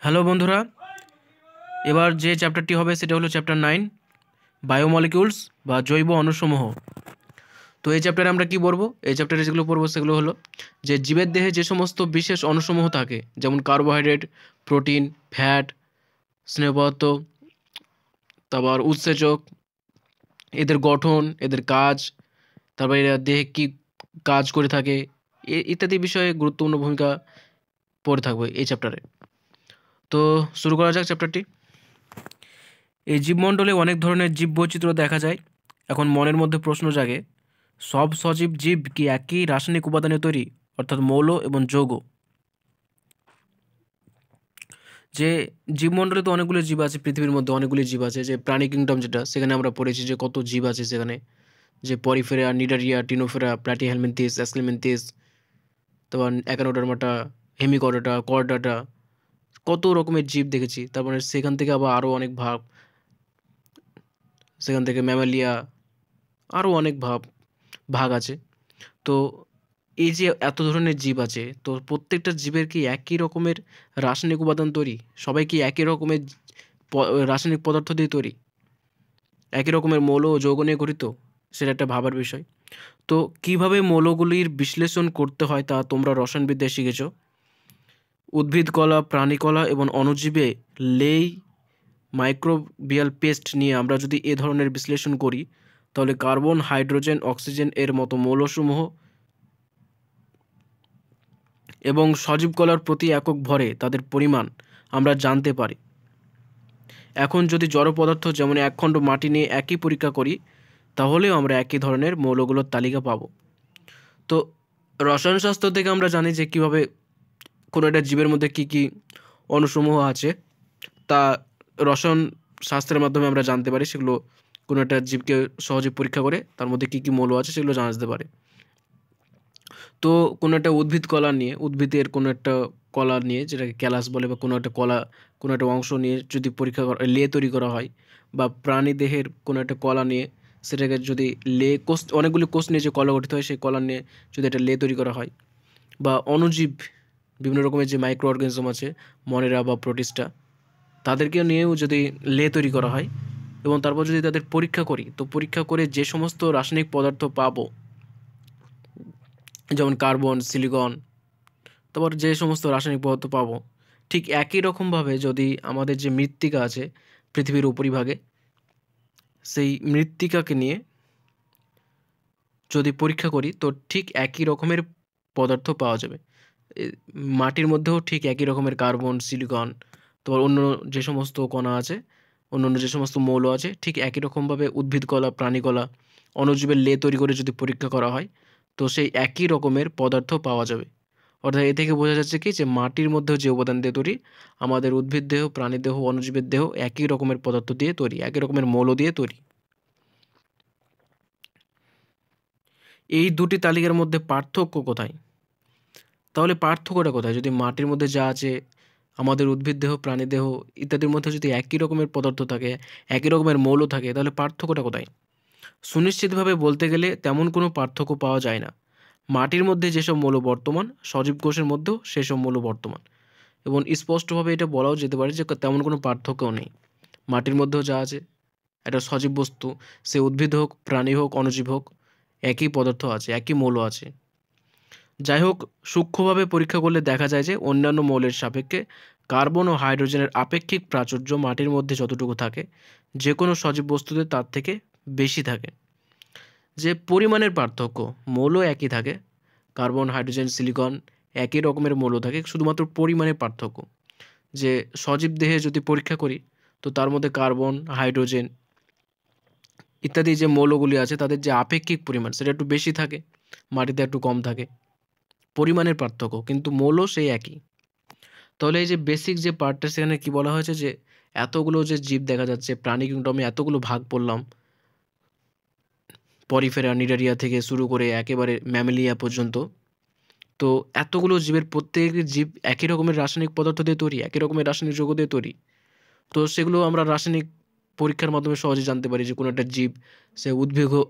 Hello বন্ধুরা, এবার যে চ্যাপ্টারটি হবে সেটা হলো চ্যাপ্টার 9, বায়োমলিকিউলস বা জৈব অণুসমূহ। তো এই চ্যাপ্টারে আমরা কি পড়বো? এই চ্যাপ্টারে যেগুলো পড়বো সেগুলো হলো যে জীবের দেহে যে সমস্ত বিশেষ অণুসমূহ থাকে, যেমন কার্বোহাইড্রেট, প্রোটিন, ফ্যাট, স্নেহ পদার্থ, তারপর উৎসেচক, এদের গঠন, এদের কাজ, তারপর এরা দেহে কী কাজ করে থাকে, ইত্যাদি বিষয়ে গুরুত্বপূর্ণ ভূমিকা পড়ে থাকবে এই চ্যাপ্টারে। তো শুরু করা যাক চ্যাপ্টারটি। এই জীবমণ্ডলে অনেক ধরনের জীববৈচিত্র্য দেখা যায়। এখন মনের মধ্যে প্রশ্ন জাগে, সব সজীব জীব কি একই রাসায়নিক উপাদানে তৈরি, অর্থাৎ মৌল এবং যৌগ? যে জীবমণ্ডলে তো অনেকগুলো জীব আছে, পৃথিবীর মধ্যে অনেকগুলি জীব আছে, যে প্রাণী কিংডম যেটা, সেখানে আমরা পড়েছি যে কত জীব আছে সেখানে, যে পরিফেরা, নিডারিয়া, টিনোফেরা, প্ল্যাটিহেলমিনথিস, অ্যাসক্লেমিনথিস, তারপর একানোডার্মাটা, হেমিকর্ডাটা, কর্ডাটা, কত রকমের জীব দেখেছি। তারপরে সেখান থেকে আবার আরও অনেক ভাগ, সেখান থেকে ম্যামালিয়া, আরও অনেক ভাগ আছে। তো এই যে এত ধরনের জীব আছে, তো প্রত্যেকটা জীবের কি একই রকমের রাসায়নিক উপাদান তৈরি? সবাই কি একই রকমের রাসায়নিক পদার্থ দিয়ে তৈরি, একই রকমের মৌল ও যৌগ নিয়ে গঠিত? সেটা একটা ভাবার বিষয়। তো কিভাবে মৌলগুলির বিশ্লেষণ করতে হয় তা তোমরা রসায়নবিদ্যায় শিখেছ। উদ্ভিদ কলা, প্রাণী কলা এবং অণুজীবে লেই মাইক্রোবিয়াল পেস্ট নিয়ে আমরা যদি এ ধরনের বিশ্লেষণ করি, তাহলে কার্বন, হাইড্রোজেন, অক্সিজেন এর মতো মৌলসমূহ এবং সজীব কলার প্রতি একক ভরে তাদের পরিমাণ আমরা জানতে পারি। এখন যদি জড় পদার্থ যেমন একখণ্ড মাটি নিয়ে একই পরীক্ষা করি, তাহলেও আমরা একই ধরনের মৌলগুলোর তালিকা পাব। তো রসায়নশাস্ত্র থেকে আমরা জানি যে কীভাবে কোনো একটা জীবের মধ্যে কী কী অণুসমূহ আছে, তা রসায়ন শাস্ত্রের মাধ্যমে আমরা জানতে পারি। সেগুলো কোনো একটা জীবকে সহজে পরীক্ষা করে তার মধ্যে কী কী মৌল আছে সেগুলো জানা যেতে পারে। তো কোনো একটা উদ্ভিদ কলা নিয়ে, উদ্ভিদের কোনো একটা কলা নিয়ে, যেটাকে ক্যালাস বলে, বা কোনো একটা কলা, কোনো একটা অংশ নিয়ে যদি পরীক্ষা করা, লে তৈরি করা হয়, বা প্রাণী দেহের কোনো একটা কলা নিয়ে সেটাকে যদি লে কোষ, অনেকগুলি কোষ নিয়ে যে কলা গঠিত হয় সেই কলা নিয়ে যদি একটা লে তৈরি করা হয়, বা অণুজীব, বিভিন্ন রকমের যে মাইক্রো অর্গানিজম আছে, মনেরা বা প্রোটিস্টা, তাদেরকে নিয়েও যদি লে তৈরি করা হয় এবং তারপর যদি তাদের পরীক্ষা করি, তো পরীক্ষা করে যে সমস্ত রাসায়নিক পদার্থ পাবো, যেমন কার্বন, সিলিকন, তারপর যে সমস্ত রাসায়নিক পদার্থ পাবো, ঠিক একই রকমভাবে যদি আমাদের যে মৃত্তিকা আছে পৃথিবীর উপরিভাগে, সেই মৃত্তিকাকে নিয়ে যদি পরীক্ষা করি, তো ঠিক একই রকমের পদার্থ পাওয়া যাবে। মাটির মধ্যেও ঠিক একই রকমের কার্বন, সিলিকন, তারপর অন্য যে সমস্ত কণা আছে, অন্য যে সমস্ত মৌল আছে, ঠিক একই রকমভাবে উদ্ভিদ কলা, প্রাণী কলা, অণুজীবের লে তৈরি করে যদি পরীক্ষা করা হয়, তো সেই একই রকমের পদার্থ পাওয়া যাবে। অর্থাৎ এ থেকে বোঝা যাচ্ছে কি, যে মাটির মধ্যেও যে উপাদান দিয়ে তৈরি, আমাদের উদ্ভিদ দেহ, প্রাণী দেহ, অণুজীবের দেহ একই রকমের পদার্থ দিয়ে তৈরি, একই রকমের মৌল দিয়ে তৈরি। এই দুটি তালিকার মধ্যে পার্থক্য কোথায়? তাহলে পার্থক্যটা কোথায়? যদি মাটির মধ্যে যা আছে, আমাদের উদ্ভিদ দেহ, প্রাণী দেহ ইত্যাদির মধ্যে যদি একই রকমের পদার্থ থাকে, একই রকমের মৌল থাকে, তাহলে পার্থক্যটা কোথায়? সুনিশ্চিতভাবে বলতে গেলে তেমন কোনো পার্থক্য পাওয়া যায় না। মাটির মধ্যে যেসব মৌল বর্তমান, সজীব কোষের মধ্যেও সেসব মৌল বর্তমান, এবং স্পষ্টভাবে এটা বলাও যেতে পারে যে তেমন কোনো পার্থক্যও নেই। মাটির মধ্যেও যা আছে, একটা সজীব বস্তু, সে উদ্ভিদ হোক, প্রাণী হোক, অণুজীব হোক, একই পদার্থ আছে, একই মৌল আছে। যাই হোক, সূক্ষ্মভাবে পরীক্ষা করলে দেখা যায় যে অন্যান্য মৌলের সাপেক্ষে কার্বন ও হাইড্রোজেনের আপেক্ষিক প্রাচুর্য মাটির মধ্যে যতটুকু থাকে, যে কোনো সজীব বস্তুতে তার থেকে বেশি থাকে। যে পরিমাণের পার্থক্য, মৌল একই থাকে, কার্বন, হাইড্রোজেন, সিলিকন একই রকমের মৌল থাকে, শুধুমাত্র পরিমাণের পার্থক্য। যে সজীব দেহে যদি পরীক্ষা করি, তো তার মধ্যে কার্বন, হাইড্রোজেন ইত্যাদি যে মৌলগুলি আছে, তাদের যে আপেক্ষিক পরিমাণ সেটা একটু বেশি থাকে, মাটিতে একটু কম থাকে। পরিমাণের পার্থক্য, কিন্তু মৌল সেই একই। তাহলে এই যে বেসিক যে পার্টটা, সেখানে কি বলা হয়েছে, যে এতগুলো যে জীব দেখা যাচ্ছে, প্রাণী কিংডমে এতগুলো ভাগ পড়লাম, পরিফেরা, নিডারিয়া থেকে শুরু করে একেবারে ম্যামেলিয়া পর্যন্ত, তো এতগুলো জীবের প্রত্যেকটি জীব একই রকমের রাসায়নিক পদার্থ দিয়ে তৈরি, একই রকমের রাসায়নিক যৌগ দিয়ে তৈরি। তো সেগুলো আমরা রাসায়নিক পরীক্ষার মাধ্যমে সহজে জানতে পারি, যে কোনো একটা জীব, সে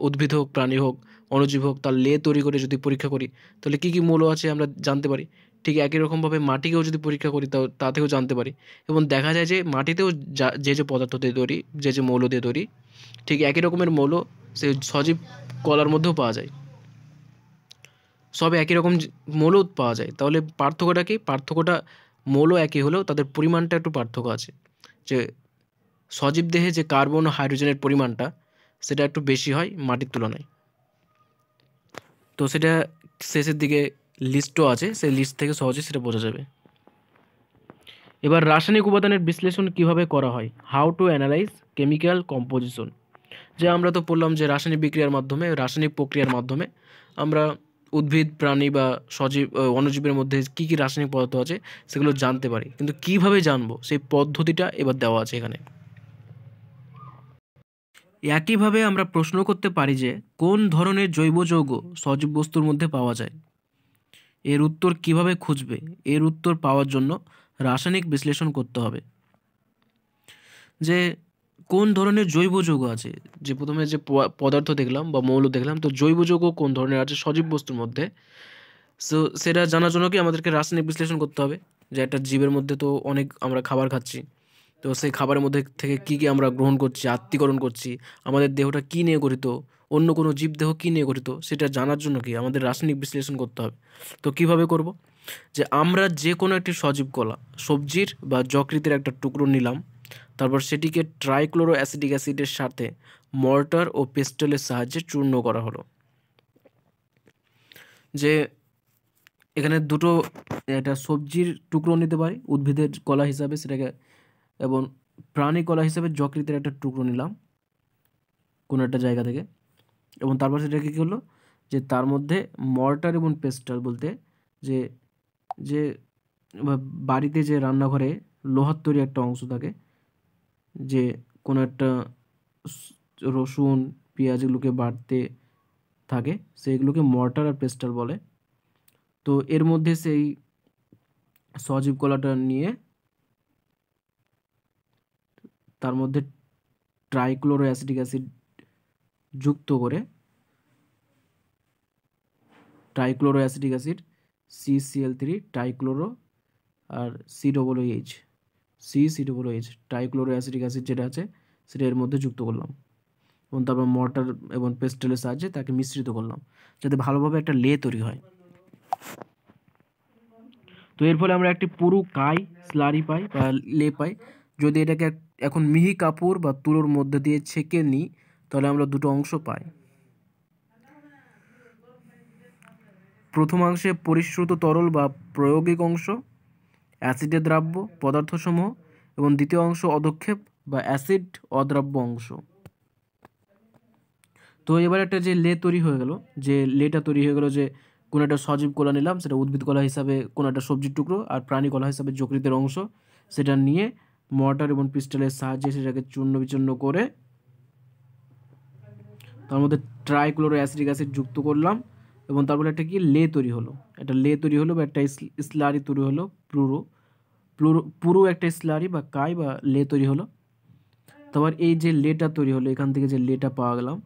উদ্ভিদ হোক, প্রাণী হোক, অণুজীব হোক, তার লে তৈরি করে যদি পরীক্ষা করি, তাহলে কী কী মৌল আছে আমরা জানতে পারি। ঠিক একই রকমভাবে মাটিকেও যদি পরীক্ষা করি তা থেকেও জানতে পারি, এবং দেখা যায় যে মাটিতেও যে পদার্থ দিয়ে তৈরি, যে মৌল দিয়ে তৈরি, ঠিক একই রকমের মৌল সেই সজীব কলার মধ্যেও পাওয়া যায়। সব একই রকম মৌল পাওয়া যায়। তাহলে পার্থক্যটা কি? পার্থক্যটা মৌল একই হলেও তাদের পরিমাণটা একটু পার্থক্য আছে। যে সজীব দেহে যে কার্বন ও হাইড্রোজেনের পরিমাণটা সেটা একটু বেশি হয় মাটির তুলনায়। তো সেটা শেষের দিকে লিস্টও আছে, সেই লিস্ট থেকে সহজে সেটা বোঝা যাবে। এবার রাসায়নিক উপাদানের বিশ্লেষণ কিভাবে করা হয়, how to analyse chemical composition. যে আমরা তো পড়লাম যে রাসায়নিক বিক্রিয়ার মাধ্যমে, রাসায়নিক প্রক্রিয়ার মাধ্যমে আমরা উদ্ভিদ, প্রাণী বা সজীব অণুজীবের মধ্যে কী কী রাসায়নিক পদার্থ আছে সেগুলো জানতে পারি, কিন্তু কিভাবে জানবো সেই পদ্ধতিটা এবার দেওয়া আছে এখানে। একইভাবে আমরা প্রশ্ন করতে পারি যে কোন ধরনের জৈব যৌগ সজীব বস্তুর মধ্যে পাওয়া যায়। এর উত্তর কিভাবে খুঁজবে? এর উত্তর পাওয়ার জন্য রাসায়নিক বিশ্লেষণ করতে হবে। যে কোন ধরনের জৈব যৌগ আছে, যে প্রথমে যে পদার্থ দেখলাম বা মৌল দেখলাম, তো জৈব যৌগ কোন ধরনের আছে সজীব বস্তুর মধ্যে, সো সেটা জানার জন্য কি আমাদেরকে রাসায়নিক বিশ্লেষণ করতে হবে। যে একটা জীবের মধ্যে তো অনেক আমরা খাবার খাচ্ছি, তো সেই খাবারের মধ্যে থেকে কী কী আমরা গ্রহণ করছি, আত্তীকরণ করছি, আমাদের দেহটা কী নিয়ে গঠিত, অন্য কোনো জীবদেহ কী নিয়ে গঠিত, সেটা জানার জন্য কি আমাদের রাসায়নিক বিশ্লেষণ করতে হবে। তো কিভাবে করব? যে আমরা যে কোনো একটি সজীব কলা, সবজির বা যকৃতের একটা টুকরো নিলাম, তারপর সেটিকে ট্রাইক্লোরো অ্যাসিটিক অ্যাসিডের সাথে মর্টার ও পেস্টেলের সাহায্যে চূর্ণ করা হলো। যে এখানে দুটো, একটা সবজির টুকরো নিতে পারি উদ্ভিদের কলা হিসাবে সেটাকে, এবং প্রাণী কলা হিসাবে যকৃতের একটা টুকরো নিলাম কোনো একটা জায়গা থেকে, এবং তারপর সেটাকে কী হলো যে তার মধ্যে মর্টার এবং পেস্টাল বলতে যে যে বাড়িতে যে রান্নাঘরে লোহার তৈরি একটা অংশ থাকে, যে কোনো একটা রসুন পেঁয়াজ এগুলোকে বাটতে থাকে, সেইগুলোকে মর্টার আর পেস্টাল বলে। তো এর মধ্যে সেই সজীব কলাটা নিয়ে তার মধ্যে ট্রাইক্লোরো অ্যাসিটিক অ্যাসিড যুক্ত করে, trichloro acetic acid CCl3 trichloro আর COOH CCOOH trichloro acetic acid যেটা আছে সেটা এর মধ্যে যুক্ত করলাম, এবং তারপর মর্টার এবং পেস্টেলের সাহায্যে তাকে মিশ্রিত করলাম যাতে ভালোভাবে একটা লে তৈরি হয়। তো এর ফলে আমরা একটি পুরু কাই স্লারি পাই বা লে পাই। যদি এটাকে এখন মিহি কাপড় বা তুলোর মধ্যে দিয়ে ছেঁকে নিই তাহলে আমরা দুটো অংশ পাই। প্রথমাংশে পরিশ্রুত তরল বা প্রায়োগিক অংশ, অ্যাসিডে দ্রাব্য পদার্থসমূহ, এবং দ্বিতীয় অংশ অধক্ষেপ বা অ্যাসিড অদ্রাব্য অংশ। তো এবার একটা যে লে তৈরি হয়ে গেল, যে লেটা তৈরি হয়ে গেল, যে কোনো একটা সজীব কলা নিলাম সেটা উদ্ভিদ কলা হিসাবে কোনো একটা সবজির টুকরো, আর প্রাণী কলা হিসাবে যকৃতের অংশ, সেটা নিয়ে মর্টার এবং পিস্টলের সাহায্যে সেটাকে চূর্ণ বিচূর্ণ করে তার মধ্যে ট্রাইক্লোরো অ্যাসিটিক অ্যাসিড যুক্ত করলাম, এবং তারপরে একটা কি লে তৈরি হলো, একটা লে তৈরি হলো বা একটা স্লারি তৈরি হলো, পুরো একটা স্লারি বা কাই বা লে তৈরি হলো। তারপর এই যে লেটা তৈরি হলো, এখান থেকে যে লেটা পাওয়া গেলাম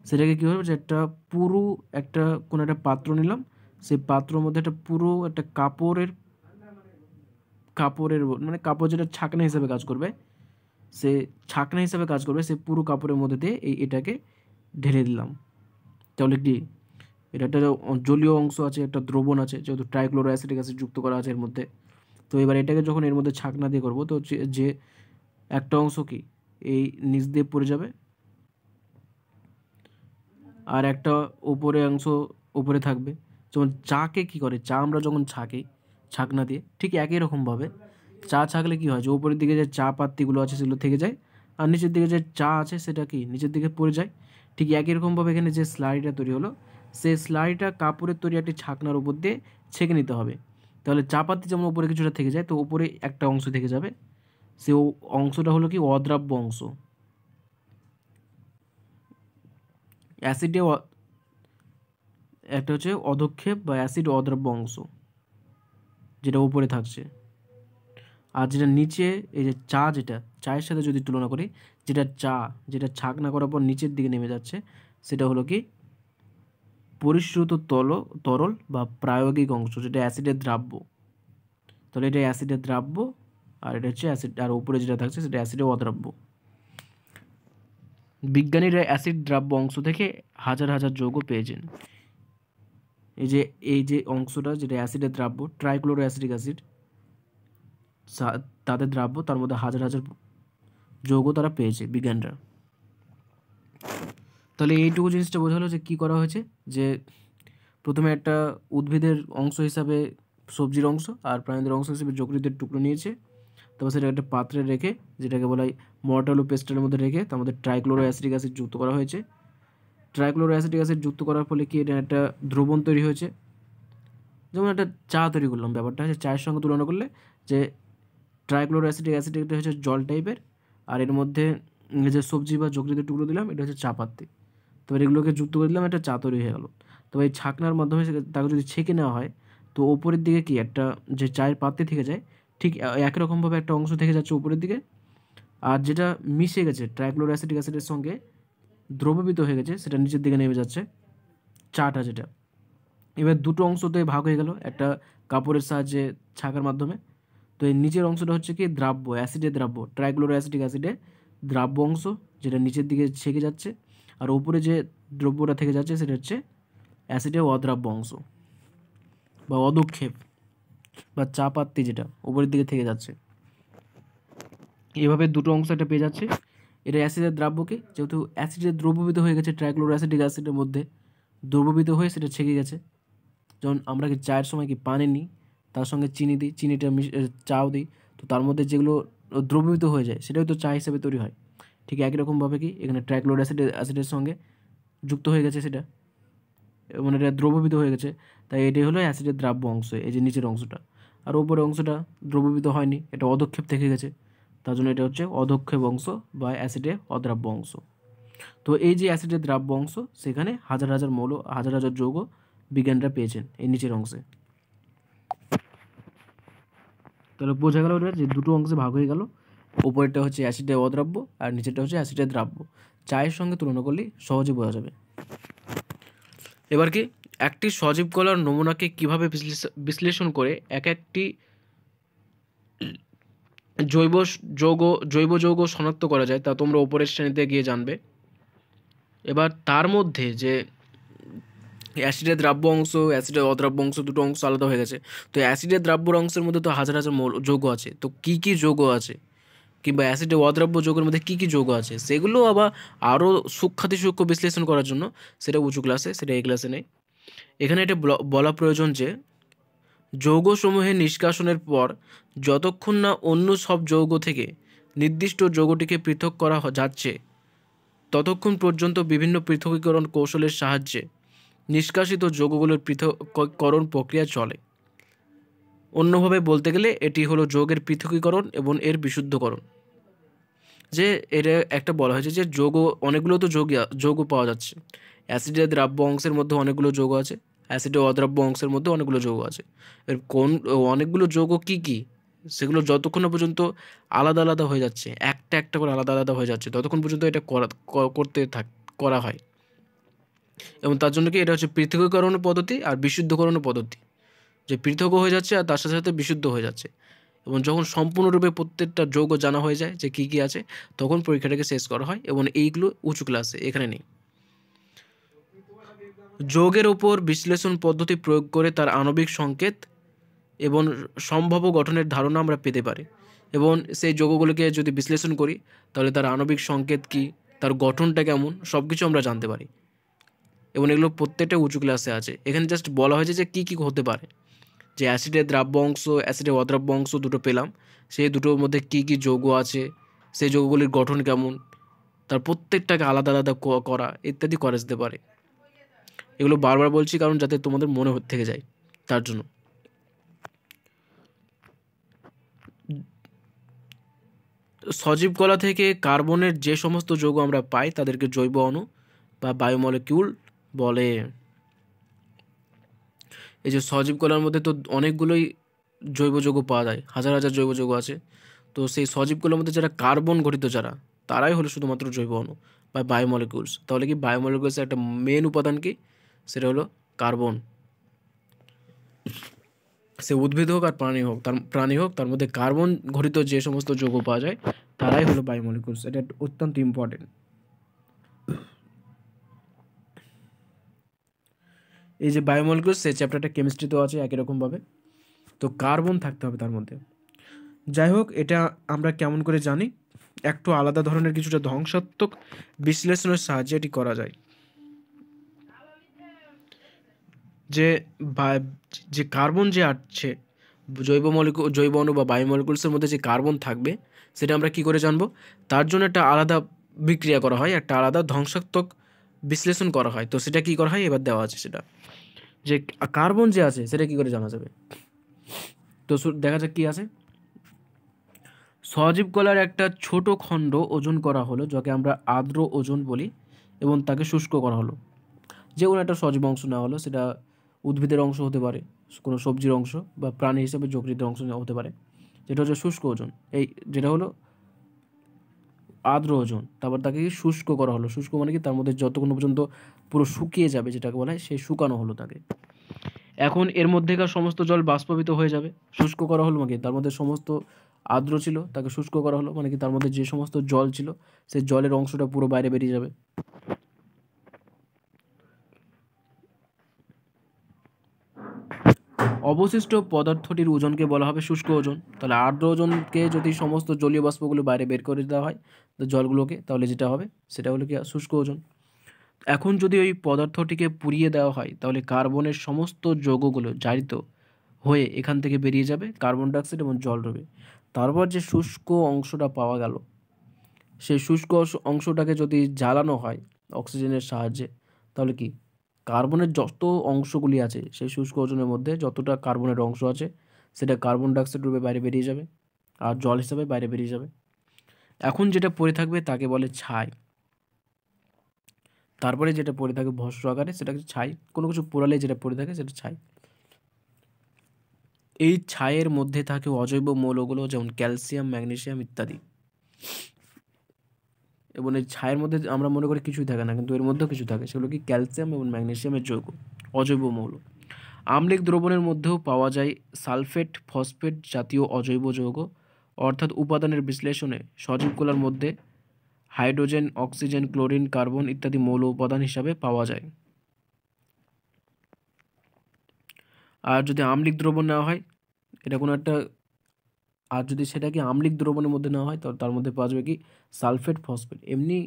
সেটাকে কী হলো, যে একটা পুরো একটা কোনো একটা পাত্র নিলাম, সেই পাত্রের মধ্যে একটা পুরো একটা কাপড়ের মানে কাপড় যেটা ছাকনা হিসেবে কাজ করবে, সে ছাকনা হিসেবে কাজ করবে, সে পুরো কাপড়ের মধ্যে দিয়ে এটাকে ঢেলে দিলাম। তাহলে কি এটা একটা জলীয় অংশ আছে, একটা দ্রবণ আছে, যেহেতু ট্রাইক্লোরো অ্যাসিটিক অ্যাসিড যুক্ত করা আছে এর মধ্যে। তো এবার এটাকে যখন এর মধ্যে ছাকনা দিয়ে করবো, তো যে একটা অংশ কি এই নিচ দিয়ে পড়ে যাবে, আর একটা উপরে অংশ উপরে থাকবে। যেমন চাকে কি করে, চা আমরা যখন ছাঁকি ছাকনা দিয়ে, ঠিক একই রকমভাবে চা ছাকলে কি হয়, যে উপরের দিকে যে চা পাত্তিগুলো আছে সেগুলো থেকে যায়, আর নিচের দিকে যে চা আছে সেটা কি নিচের দিকে পড়ে যায়। ঠিক একই রকমভাবে এখানে যে স্লাইডটা তৈরি হলো, সেই স্লাইডটা কাপড়ের তৈরি একটি ছাকনার উপর দিয়ে ছেঁকে নিতে হবে। তাহলে চা পাত্তি যেমন উপরে কিছুটা থেকে যায়, তো উপরে একটা অংশ থেকে যাবে, সে অংশটা হলো কি অদ্রাব্য অংশ। অ্যাসিডে একটা হচ্ছে অধক্ষেপ বা অ্যাসিড অদ্রাব্য অংশ যেটা উপরে থাকছে, আর যেটা নিচে এই যে চা, যেটা চায়ের সাথে যদি তুলনা করি, যেটা ছাকনা করার পর নিচের দিকে নেমে যাচ্ছে, সেটা হলো কি পরিশ্রুত তরল বা প্রায়োগিক অংশ, যেটা অ্যাসিডের দ্রাব্য। তাহলে এটা অ্যাসিডের দ্রাব্য, আর এটা হচ্ছে অ্যাসিড, আর উপরে যেটা থাকছে সেটা অ্যাসিডের অদ্রাব্য। বিজ্ঞানীরা অ্যাসিড দ্রাব্য অংশ থেকে হাজার হাজার যৌগ পেয়েছেন। এই যে অংশটা যেটা অ্যাসিডের দ্রাব্য, ট্রাইক্লোরো অ্যাসিডিক অ্যাসিড, তাদের দ্রাব্য, তার মধ্যে হাজার হাজার যৌগ তারা পেয়েছে বিজ্ঞানীরা। তাহলে এইটুকু জিনিসটা বোঝা হলো যে কী করা হয়েছে, যে প্রথমে একটা উদ্ভিদের অংশ হিসাবে সবজির অংশ আর প্রাণীদের অংশ হিসেবে যকৃতের টুকরো নিয়েছে, তারপর সেটা একটা পাত্রে রেখে, যেটাকে বলা হয় মর্টাল ও পেস্টের মধ্যে রেখে, তার মধ্যে ট্রাইক্লোরো অ্যাসিডিক অ্যাসিড যুক্ত করা হয়েছে। ট্রাইক্লোরো অ্যাসিডিক অ্যাসিড যুক্ত করার ফলে কি এটা একটা দ্রবণ তৈরি হয়েছে। যেমন একটা চা তৈরি করলাম, ব্যাপারটা হচ্ছে চায়ের সঙ্গে তুলনা করলে যে ট্রাইক্লোরো অ্যাসিডিক অ্যাসিড এটা হচ্ছে জল টাইপের, আর এর মধ্যে যে সবজি বা যকৃতের টুকরো দিলাম এটা হচ্ছে চা পাত্তি। তবে এগুলোকে যুক্ত করে দিলাম, একটা চা তৈরি হয়ে গেল। তবে এই ছাকনার মাধ্যমে তাকে যদি ছেঁকে নেওয়া হয়, তো ওপরের দিকে কি একটা যে চায়ের পাত্রে থেকে যায়, ঠিক একই রকমভাবে একটা অংশ থেকে যাচ্ছে উপরের দিকে, আর যেটা মিশে গেছে ট্রাইক্লোরো অ্যাসিডিক অ্যাসিডের সঙ্গে দ্রবীভূত হয়ে গেছে সেটা নিচের দিকে নেমে যাচ্ছে, চাটা যেটা। এবার দুটো অংশতে ভাগ হয়ে গেল একটা কাপড়ের সাহায্যে ছাকার মাধ্যমে। তো এই নিচের অংশটা হচ্ছে কি দ্রাব্য, অ্যাসিডের দ্রাব্য, ট্রাইক্লোরো অ্যাসিডিক অ্যাসিডের দ্রাব্য অংশ, যেটা নিচের দিকে ছেঁকে যাচ্ছে, আর উপরে যে দ্রব্যটা থেকে যাচ্ছে সেটা হচ্ছে অ্যাসিডের অদ্রাব্য অংশ বা অধক্ষেপ বা চা পাত্তি, যেটা উপরের দিকে থেকে যাচ্ছে। এভাবে দুটো অংশ একটা পেয়ে যাচ্ছে। এটা অ্যাসিডের দ্রাব্যকে, যেহেতু অ্যাসিডের দ্রবীভূত হয়ে গেছে ট্রাইক্লোরো অ্যাসিডিক অ্যাসিডের মধ্যে, দ্রবীভূত হয়ে সেটা ছেঁকে গেছে। যেমন আমরা কি চায়ের সময় কি পানি নিই, তার সঙ্গে চিনি দিই, চিনিটা চাও দিই, তো তার মধ্যে যেগুলো দ্রবীভূত হয়ে যায় সেটাই তো চা হিসেবে তৈরি হয়। ঠিক একই রকমভাবে কি এখানে ট্রাইক্লোরো অ্যাসিডের সঙ্গে যুক্ত হয়ে গেছে সেটা, মানে এটা দ্রবীভূত হয়ে গেছে, তাই এটাই হলো অ্যাসিডের দ্রাব্য অংশ, এই যে নিচের অংশটা। আর উপরের অংশটা দ্রবীভূত হয়নি, এটা অধক্ষেপ থেকে গেছে, তার জন্য এটা হচ্ছে অধক্ষেপ অংশ বা অ্যাসিডের অদ্রাব্য অংশ। তো এই যে অ্যাসিডের দ্রাব্য অংশ, সেখানে হাজার হাজার মৌল, হাজার হাজার যৌগ বিজ্ঞানীরা পেয়েছেন এই নিচের অংশে। তাহলে বোঝা গেল যে দুটো অংশে ভাগ হয়ে গেল, উপরেরটা হচ্ছে অ্যাসিডের অদ্রাব্য আর নিচেরটা হচ্ছে অ্যাসিডের দ্রাব্য। চায়ের সঙ্গে তুলনা করলে সহজে বোঝা যাবে। এবার কি একটি সজীব কলার নমুনাকে কিভাবে বিশ্লেষণ করে এক একটি জৈব যৌগ শনাক্ত করা যায় তা তোমরা উপরের শ্রেণীতে গিয়ে জানবে। এবার তার মধ্যে যে অ্যাসিডের দ্রাব্য অংশ, অ্যাসিডের অদ্রাব্য অংশ, দুটো অংশ আলাদা হয়ে গেছে। তো অ্যাসিডের দ্রাব্য অংশের মধ্যে তো হাজার হাজার যৌগ আছে, তো কী কী যৌগ আছে, কিংবা অ্যাসিডের অদ্রাব্য যৌগের মধ্যে কী কী যৌগ আছে, সেগুলো আবার আরও সূক্ষ্মাতিসূক্ষ্ম বিশ্লেষণ করার জন্য সেটা উঁচু ক্লাসে, সেটা এই ক্লাসে নেই। এখানে এটা বলা প্রয়োজন যে যৌগসমূহের নিষ্কাশনের পর যতক্ষণ না অন্য সব যৌগ থেকে নির্দিষ্ট যৌগটিকে পৃথক করা যাচ্ছে, ততক্ষণ পর্যন্ত বিভিন্ন পৃথকীকরণ কৌশলের সাহায্যে নিষ্কাশিত যৌগগুলোর পৃথকীকরণ প্রক্রিয়া চলে। অন্যভাবে বলতে গেলে এটি হলো যৌগের পৃথকীকরণ এবং এর বিশুদ্ধকরণ। যে এটা একটা বলা হয়েছে যে অনেকগুলো তো যৌগ পাওয়া যাচ্ছে, অ্যাসিডের দ্রাব্য অংশের মধ্যে অনেকগুলো যৌগ আছে, অ্যাসিডের অদ্রাব্য অংশের মধ্যে অনেকগুলো যৌগ আছে। এর অনেকগুলো যৌগ কি কি, সেগুলো যতক্ষণ পর্যন্ত আলাদা আলাদা হয়ে যাচ্ছে, একটা একটা করে আলাদা আলাদা হয়ে যাচ্ছে, ততক্ষণ পর্যন্ত এটা করা হয়। এবং তার জন্য কি এটা হচ্ছে পৃথকীকরণ পদ্ধতি আর বিশুদ্ধকরণ পদ্ধতি, যে পৃথকও হয়ে যাচ্ছে আর তার সাথে সাথে বিশুদ্ধ হয়ে যাচ্ছে। এবং যখন সম্পূর্ণরূপে প্রত্যেকটা যৌগ জানা হয়ে যায় যে কী কী আছে, তখন পরীক্ষাটাকে শেষ করা হয়, এবং এইগুলো উঁচু ক্লাসে, এখানে নেই। যৌগের উপর বিশ্লেষণ পদ্ধতি প্রয়োগ করে তার আণবিক সংকেত এবং সম্ভাব্য গঠনের ধারণা আমরা পেতে পারি, এবং সেই যৌগগুলোকে যদি বিশ্লেষণ করি তাহলে তার আণবিক সংকেত কী, তার গঠনটা কেমন, সব কিছু আমরা জানতে পারি। এবং এগুলো প্রত্যেকটা উঁচু ক্লাসে আছে। এখানে জাস্ট বলা হয়েছে যে কী কী হতে পারে, যে অ্যাসিডের দ্রাব্য অংশ, অ্যাসিডের অদ্রাব্য অংশ দুটো পেলাম, সেই দুটোর মধ্যে কী কী যৌগ আছে, সেই যৌগগুলির গঠন কেমন, তার প্রত্যেকটাকে আলাদা আলাদা করা ইত্যাদি করা যেতে পারে। এগুলো বারবার বলছি কারণ যাতে তোমাদের মনে থেকে যায়, তার জন্য। সজীব কলা থেকে কার্বনের যে সমস্ত যৌগ আমরা পাই তাদেরকে জৈব অণু বা বায়োমলিকিউল বলে। এই যে সজীব কলার মধ্যে তো অনেকগুলোই জৈব যৌগ পাওয়া যায়, হাজার হাজার জৈব যৌগ আছে। তো সেই সজীব কলার মধ্যে যারা কার্বন গঠিত তারাই হলো শুধুমাত্র জৈব অণু বা বায়োমলিকিউলস। তাহলে কি বায়োমলিকিউলসের একটা মেন উপাদান কি, সেটা হলো কার্বন। সে উদ্ভিদ হোক আর প্রাণী হোক তার মধ্যে কার্বন ঘটিত যে সমস্ত যৌগ পাওয়া যায় তারাই হলো বায়োমলিকুলস। এটা অত্যন্ত ইম্পর্টেন্ট। এই যে বায়োমলিকুলস, সেই চ্যাপ্টারটা কেমিস্ট্রিতেও আছে একই রকমভাবে। তো কার্বন থাকতে হবে তার মধ্যে। যাই হোক, এটা আমরা কেমন করে জানি? একটু আলাদা ধরনের কিছুটা ধ্বংসাত্মক বিশ্লেষণের সাহায্যে এটি করা যায়। যে যে কার্বন যে আছে জৈব অণু বা বায়োমলিকুলসের মধ্যে যে কার্বন থাকবে সেটা আমরা কি করে জানবো? তার জন্য একটা আলাদা বিক্রিয়া করা হয়, একটা আলাদা ধ্বংসাত্মক বিশ্লেষণ করা হয়। তো সেটা কি করা হয় এবার দেওয়া আছে, সেটা যে কার্বন যে আছে সেটা কি করে জানা যাবে। তো দেখা যাক কি আছে। সজীব কলার একটা ছোট খণ্ড ওজন করা হলো, যাকে আমরা আর্দ্র ওজন বলি, এবং তাকে শুষ্ক করা হলো। যে কোনো একটা সজীব অংশ নেওয়া হলো, সেটা উদ্ভিদের অংশ হতে পারে, কোনো সবজির অংশ, বা প্রাণী হিসেবে যকৃতের অংশ হতে পারে, যেটা হচ্ছে শুষ্ক ওজন। এই যেটা হলো আর্দ্র ওজন। তারপর তাকে শুষ্ক করা হলো। শুষ্ক মানে কি? তার মধ্যে যতক্ষণ পর্যন্ত পুরো শুকিয়ে যাবে, যেটাকে বলা হয়, সেই শুকানো হলো তাকে। এখন এর মধ্যেকার সমস্ত জল বাষ্পীভূত হয়ে যাবে। শুষ্ক করা হলো মানে তার মধ্যে সমস্ত আর্দ্র ছিল, তাকে শুষ্ক করা হলো মানে কি তার মধ্যে যে সমস্ত জল ছিল সেই জলের অংশটা পুরো বাইরে বেরিয়ে যাবে। অবশিষ্ট পদার্থটির ওজনকে বলা হবে শুষ্ক ওজন। তাহলে আর্দ্র ওজনকে যদি সমস্ত জলীয় বাষ্পগুলো বাইরে বের করে দেওয়া হয়, তো জলগুলোকে, তাহলে যেটা হবে সেটা হলো কি শুষ্ক ওজন। এখন যদি ওই পদার্থটিকে পুড়িয়ে দেওয়া হয়, তাহলে কার্বনের সমস্ত যৌগগুলো জারিত হয়ে এখান থেকে বেরিয়ে যাবে কার্বন ডাইঅক্সাইড এবং জল রবে। তারপর যে শুষ্ক অংশটা পাওয়া গেল, সেই শুষ্ক অংশটাকে যদি জ্বালানো হয় অক্সিজেনের সাহায্যে, তাহলে কি কার্বনের যত অংশগুলি আছে সেই শুষ্ক ওজনের মধ্যে যতটা কার্বনের অংশ আছে সেটা কার্বন ডাইঅক্সাইড রূপে বাইরে বেরিয়ে যাবে আর জল হিসাবে বাইরে বেরিয়ে যাবে। এখন যেটা পড়ে থাকবে তাকে বলে ছাই। তারপরে যেটা পড়ে থাকে ভস্ম আকারে সেটাকে ছাই। কোনো কিছু পোড়ালে যেটা পড়ে থাকে সেটা ছাই। এই ছাইয়ের মধ্যে থাকে অজৈব মৌলগুলো, যেমন ক্যালসিয়াম, ম্যাগনেসিয়াম ইত্যাদি। এবং এই ছাইয়ের মধ্যে আমরা মনে করি কিছুই থাকে না, কিন্তু এর মধ্যেও কিছু থাকে, সেগুলো কি ক্যালসিয়াম এবং ম্যাগনেসিয়ামের যৌগ, অজৈব মৌল। আম্লিক দ্রবণের মধ্যেও পাওয়া যায় সালফেট, ফসফেট জাতীয় অজৈব যৌগ, অর্থাৎ উপাদানের বিশ্লেষণে সজীব কলার মধ্যে হাইড্রোজেন, অক্সিজেন, ক্লোরিন, কার্বন ইত্যাদি মৌল উপাদান হিসাবে পাওয়া যায়। আর যদি আম্লিক দ্রবণ নেওয়া হয়, এটা কোনো একটা, আর যদি সেটাকে আম্লিক দ্রবণের মধ্যে নেওয়া হয় তার মধ্যে পাওয়া যাবে কি সালফেট, ফসফেট। এমনি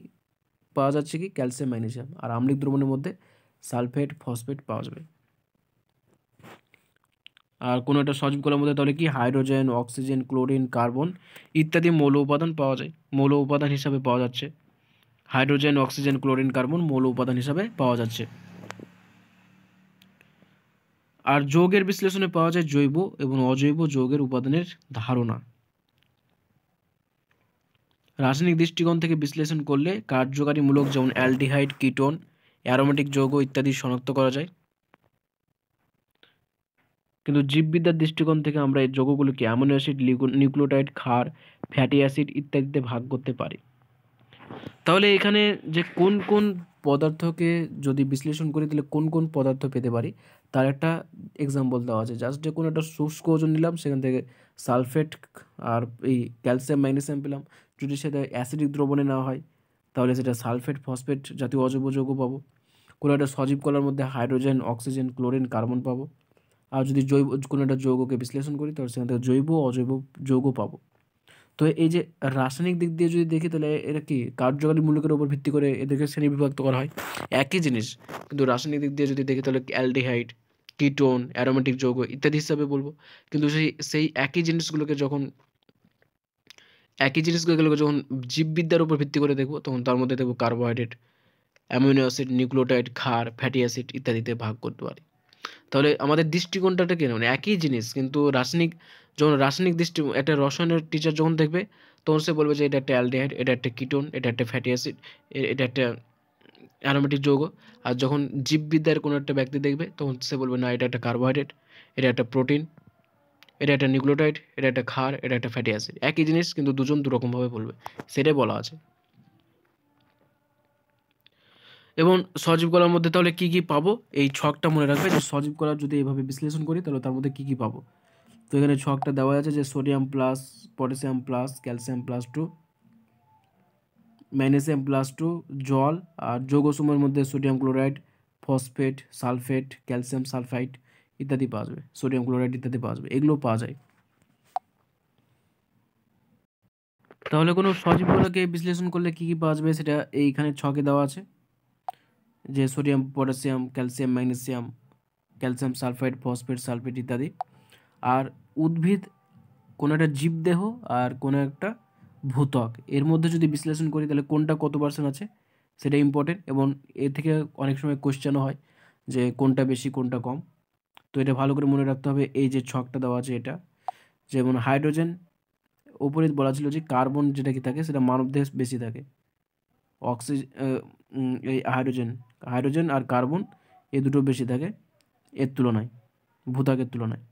পাওয়া যাচ্ছে কি ক্যালসিয়াম, ম্যাগনেসিয়াম, আর আম্লিক দ্রবণের মধ্যে সালফেট, ফসফেট পাওয়া যাবে। আর কোনো একটা সজীব কলার মধ্যে তাহলে কি হাইড্রোজেন, অক্সিজেন, ক্লোরিন, কার্বন ইত্যাদি মৌল উপাদান পাওয়া যায়, মৌল উপাদান হিসাবে পাওয়া যাচ্ছে। হাইড্রোজেন, অক্সিজেন, ক্লোরিন, কার্বন মৌল উপাদান হিসাবে পাওয়া যাচ্ছে। আর যৌগের বিশ্লেষণে পাওয়া যায় জৈব এবং অজৈব যৌগের উপাদানের ধারণা। রাসায়নিক দৃষ্টিকোণ থেকে বিশ্লেষণ করলে কার্যকারী মূলক যেমন অ্যালডিহাইড, কিটোন, অ্যারোমেটিক যৌগ ইত্যাদি শনাক্ত করা যায়। কিন্তু জীববিদ্যার দৃষ্টিকোণ থেকে আমরা এই যৌগগুলোকে অ্যামিনো অ্যাসিড, নিউক্লিওটাইড, ক্ষার, ফ্যাটি অ্যাসিড ইত্যাদিতে ভাগ করতে পারি। তাহলে এখানে যে কোন কোন পদার্থকে যদি বিশ্লেষণ করি তাহলে কোন কোন পদার্থ পেতে পারি তার একটা এক্সাম্পল দেওয়া আছে। জাস্ট যে কোনো একটা শুষ্ক ওজন নিলাম, সেখান থেকে সালফেট আর এই ক্যালসিয়াম, ম্যাগনেসিয়াম পেলাম। যদি সেটা অ্যাসিডিক দ্রবণে নেওয়া হয় তাহলে সেটা সালফেট, ফসফেট জাতীয় অজৈব যৌগ পাবো। কোনো একটা সজীব কলার মধ্যে হাইড্রোজেন, অক্সিজেন, ক্লোরিন, কার্বন পাবো। আর যদি কোনো একটা যৌগকে বিশ্লেষণ করি তাহলে সেখান থেকে জৈব, অজৈব যৌগ পাবো। তো এই যে রাসায়নিক দিক দিয়ে যদি দেখি তাহলে এরা কি কার্যকারী মূলকের উপর ভিত্তি করে এদেরকে শ্রেণীবিভক্ত করা হয়, একই জিনিস। কিন্তু রাসায়নিক দিক দিয়ে যদি দেখি তাহলে অ্যালডিহাইড, কিটোন, অ্যারোমেটিক যৌগ ইত্যাদি হিসাবে বলবো। কিন্তু সেই একই জিনিসগুলোকে যখন জীববিদ্যার উপর ভিত্তি করে দেখবো তখন তার মধ্যে দেখবো কার্বোহাইড্রেট, অ্যামিনো অ্যাসিড, নিউক্লিওটাইড, ক্ষার, ফ্যাটি অ্যাসিড ইত্যাদিতে ভাগ করতে পারি। তাহলে আমাদের দৃষ্টিকোণটা কি, মানে একই জিনিস, কিন্তু যখন রাসায়নিক একটা রসায়নের টিচার যখন দেখবে তখন সে বলবে যে এটা একটা অ্যালডিহাইড, এটা একটা কিটোন, এটা একটা ফ্যাটি অ্যাসিড, এটা একটা অ্যারোমেটিক যৌগ। আর যখন জীববিদ্যার কোনো একটা ব্যক্তি দেখবে তখন সে বলবে না, এটা একটা কার্বোহাইড্রেট, এটা একটা প্রোটিন, এটা একটা নিউক্লিওটাইড, এটা একটা ক্ষার, এটা একটা ফ্যাটি অ্যাসিড। একই জিনিস কিন্তু দুজন দুরকমভাবে বলবে, সেটাই বলা আছে। এবং সজীব কলার মধ্যে তাহলে কি কি পাবো, এই ছকটা মনে রাখবে যে সজীব কলার যদি এভাবে বিশ্লেষণ করি তাহলে তার মধ্যে কি কি পাবো। তো এখানে ছকটা দেওয়া আছে যে sodium plus potassium plus calcium plus 2, magnesium plus 2, জল, আর যৌগসমূহের মধ্যে sodium chloride, phosphate, sulphate, calcium sulphide ইত্যাদি পাওয়া যাবে, সোডিয়াম ক্লোরাইড ইত্যাদি পাওয়া যাবে, এগুলো পাওয়া যায়। তাহলে কোনো সজীব গোলকে বিশ্লেষণ করলে কী কী পাওয়া যাবে সেটা এইখানে ছকে দেওয়া আছে, যে sodium potassium calcium magnesium calcium sulphide phosphate sulphate ইত্যাদি। আর উদ্ভিদ কোনো একটা জীবদেহ আর কোনো একটা ভূত্বক এর মধ্যে যদি বিশ্লেষণ করি তাহলে কোনটা কত পার্সেন্ট আছে সেটা ইম্পর্টেন্ট, এবং এর থেকে অনেক সময় কোশ্চেনও হয় যে কোনটা বেশি কোনটা কম। তো এটা ভালো করে মনে রাখতে হবে। এই যে ছকটা দেওয়া আছে এটা, যেমন হাইড্রোজেন ওপরে বলা ছিল যে কার্বন যেটা কি থাকে সেটা মানবদেহে বেশি থাকে, অক্সিজেন এই হাইড্রোজেন আর কার্বন এই দুটো বেশি থাকে এর তুলনায়, ভূত্বকের তুলনায়।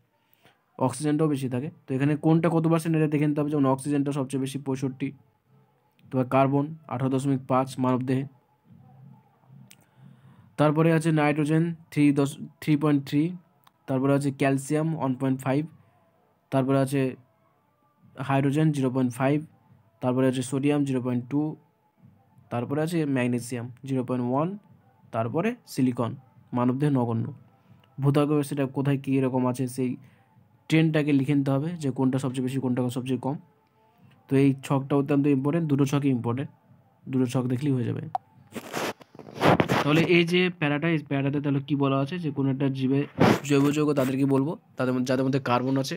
অক্সিজেনটাও বেশি থাকে। তো এখানে কোনটা কত পার্সেন্ট এটা দেখে নিতে হবে, যেমন অক্সিজেনটা সবচেয়ে বেশি 65, তো কার্বন 18.5 মানবদেহে। তারপরে আছে নাইট্রোজেন 3.3, তারপরে আছে ক্যালসিয়াম 1.5, তারপরে আছে হাইড্রোজেন 0.5, তারপরে আছে সোডিয়াম 0.2, তারপরে আছে ম্যাগনেসিয়াম 0.1, তারপরে সিলিকন মানবদেহে নগণ্য। ভূত্বকে সেটা কোথায় কী রকম আছে সেই ট্রেনটাকে লিখে নিতে হবে যে কোনটা সবচেয়ে বেশি কোনটা সবচেয়ে কম। তো এই ছকটা অত্যন্ত ইম্পর্টেন্ট, দুটো ছকই ইম্পর্টেন্ট, দুটো ছক দেখলেই হয়ে যাবে। তাহলে এই যে প্যারাটা, এই প্যারাটাতে তাহলে কী বলা আছে যে কোনো একটা জীবে জৈব যৌগ তাদেরকে বলবো যাদের মধ্যে কার্বন আছে।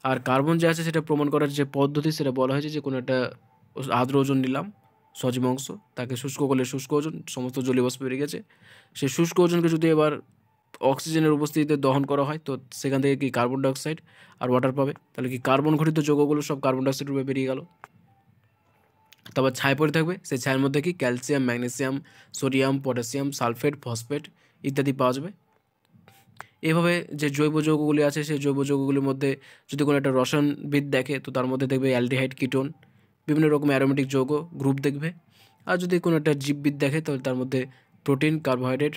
আর কার্বন যে আছে সেটা প্রমাণ করার যে পদ্ধতি সেটা বলা হয়েছে যে কোনো একটা আর্দ্র ওজন নিলাম সজীব অংশ, তাকে শুষ্ক করলে শুষ্ক ওজন, সমস্ত জলীয় বাষ্প বেরিয়ে গেছে, সেই শুষ্ক ওজনকে যদি এবার অক্সিজেনের উপস্থিতিতে দহন করা হয় তো সেখান থেকে কি কার্বন ডাইঅক্সাইড আর ওয়াটার পাবে, তাহলে কি কার্বন ঘটিত যৌগগুলো সব কার্বন ডাইঅক্সাইড রূপে বেরিয়ে গেল। তারপর ছায় পড়ে থাকবে, সেই ছায়ের মধ্যে কি calcium magnesium sodium potassium sulphate phosphate ইত্যাদি পাওয়া যাবে। এভাবে যে জৈব যৌগগুলি আছে সেই জৈব যৌগগুলির মধ্যে যদি কোনো একটা রসায়নবিদ দেখে তো তার মধ্যে দেখবে অ্যালডিহাইড কিটোন বিভিন্ন রকম অ্যারোমেটিক যৌগ গ্রুপ দেখবে। আর যদি কোনো একটা জীববিদ দেখে তাহলে তার মধ্যে protein carbohydrate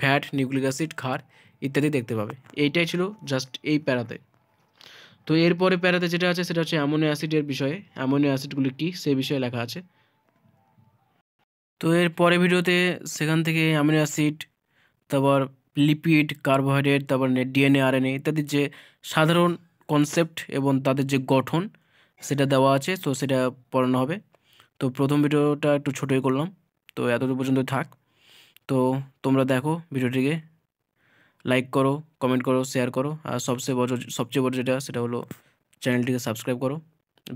fat nucleic acid ক্ষার ইত্যাদি দেখতে পাবে। এইটাই ছিল জাস্ট এই প্যারাতে। তো এরপরে প্যারাতে যেটা আছে সেটা হচ্ছে অ্যামোনিয়া অ্যাসিডের বিষয়ে, অ্যামোনিয়া অ্যাসিডগুলি কী সেই বিষয়ে লেখা আছে। তো এর পরে ভিডিওতে সেখান থেকে অ্যামিনো অ্যাসিড, তারপর লিপিড কার্বোহাইড্রেট, তারপর ডিএনএ আরএনএ ইত্যাদির যে সাধারণ কনসেপ্ট এবং তাদের যে গঠন সেটা দেওয়া আছে, তো সেটা পড়ানো হবে। তো প্রথম ভিডিওটা একটু ছোটোই করলাম, তো এতদূর পর্যন্ত থাক। তো তোমরা দেখো ভিডিওটিকে, লাইক করো কমেন্ট করো শেয়ার করো, আর সবচেয়ে বড় যেটা সেটা হলো চ্যানেলটিকে সাবস্ক্রাইব করো।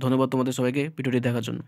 ধন্যবাদ তোমাদের সবাইকে ভিডিওটি দেখার জন্য।